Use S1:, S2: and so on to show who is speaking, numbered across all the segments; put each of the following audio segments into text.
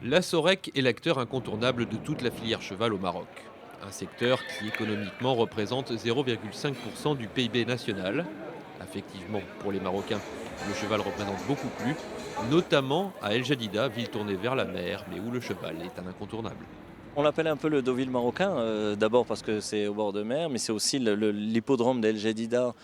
S1: La Sorec est l'acteur incontournable de toute la filière cheval au Maroc. Un secteur qui économiquement représente 0,5% du PIB national. Affectivement, pour les Marocains, le cheval représente beaucoup plus, notamment à El Jadida, ville tournée vers la mer, mais où le cheval est un incontournable.
S2: On l'appelle un peu le Deauville marocain, d'abord parce que c'est au bord de mer, mais c'est aussi l'hippodrome d'El Jadida,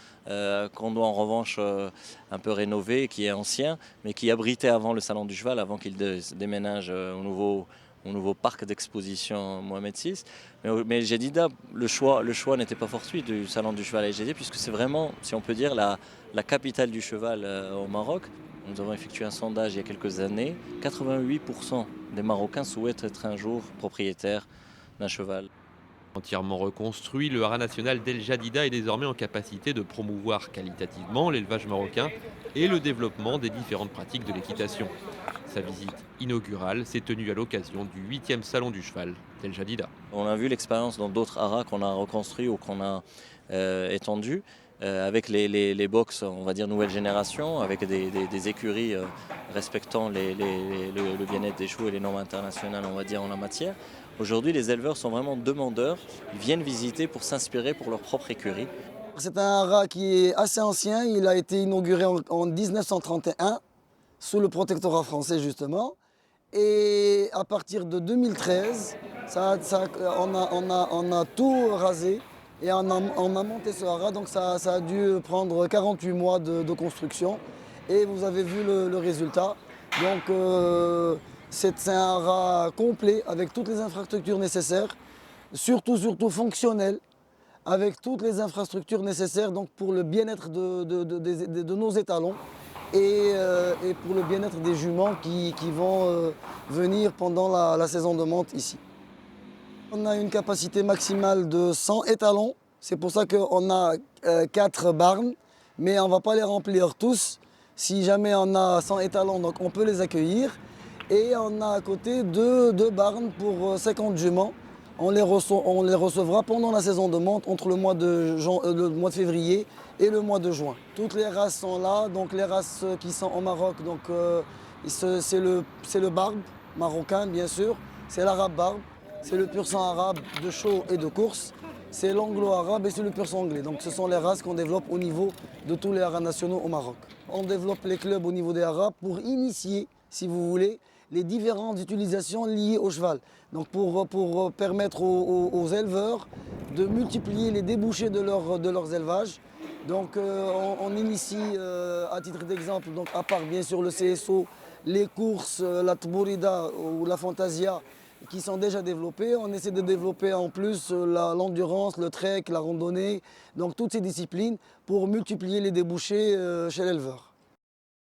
S2: qu'on doit en revanche un peu rénover, qui est ancien, mais qui abritait avant le Salon du Cheval, avant qu'il déménage au nouveau parc d'exposition Mohamed VI. Mais El Jadida, le choix n'était pas fortuit du Salon du Cheval à El Jadida, puisque c'est vraiment, si on peut dire, la capitale du cheval au Maroc. Nous avons effectué un sondage il y a quelques années. 88% des Marocains souhaitent être un jour propriétaires d'un cheval.
S1: Entièrement reconstruit, le haras national d'El Jadida est désormais en capacité de promouvoir qualitativement l'élevage marocain et le développement des différentes pratiques de l'équitation. Sa visite inaugurale s'est tenue à l'occasion du 8e Salon du Cheval d'El Jadida.
S2: On a vu l'expérience dans d'autres haras qu'on a reconstruits ou qu'on a étendus, avec les box, on va dire nouvelle génération, avec des écuries respectant le bien-être des chevaux et les normes internationales, on va dire, en la matière. Aujourd'hui, les éleveurs sont vraiment demandeurs, ils viennent visiter pour s'inspirer pour leur propre écurie.
S3: C'est un haras qui est assez ancien, il a été inauguré en 1931 sous le protectorat français justement. Et à partir de 2013, on a tout rasé et on a monté ce haras. Donc ça a dû prendre 48 mois de construction. Et vous avez vu le résultat. Donc c'est un haras complet avec toutes les infrastructures nécessaires, surtout fonctionnel, avec toutes les infrastructures nécessaires donc, pour le bien-être de nos étalons et pour le bien-être des juments qui vont venir pendant la saison de monte ici. On a une capacité maximale de 100 étalons, c'est pour ça qu'on a 4 barnes, mais on ne va pas les remplir tous. Si jamais on a 100 étalons, donc on peut les accueillir. Et on a à côté deux barnes pour 50 juments. On les recevra pendant la saison de monte entre le mois de février et le mois de juin. Toutes les races sont là, donc les races qui sont au Maroc, donc, c'est le barbe marocain bien sûr, c'est l'arabe barbe, c'est le pur sang arabe de show et de course, c'est l'anglo-arabe et c'est le pur sang anglais. Donc ce sont les races qu'on développe au niveau de tous les haras nationaux au Maroc. On développe les clubs au niveau des haras pour initier, si vous voulez, les différentes utilisations liées au cheval. Donc pour permettre aux éleveurs de multiplier les débouchés de leurs élevages. Donc on initie à titre d'exemple, donc à part bien sûr le CSO, les courses, la Tbourida ou la Fantasia qui sont déjà développées. On essaie de développer en plus l'endurance, le trek, la randonnée, donc toutes ces disciplines pour multiplier les débouchés chez l'éleveur.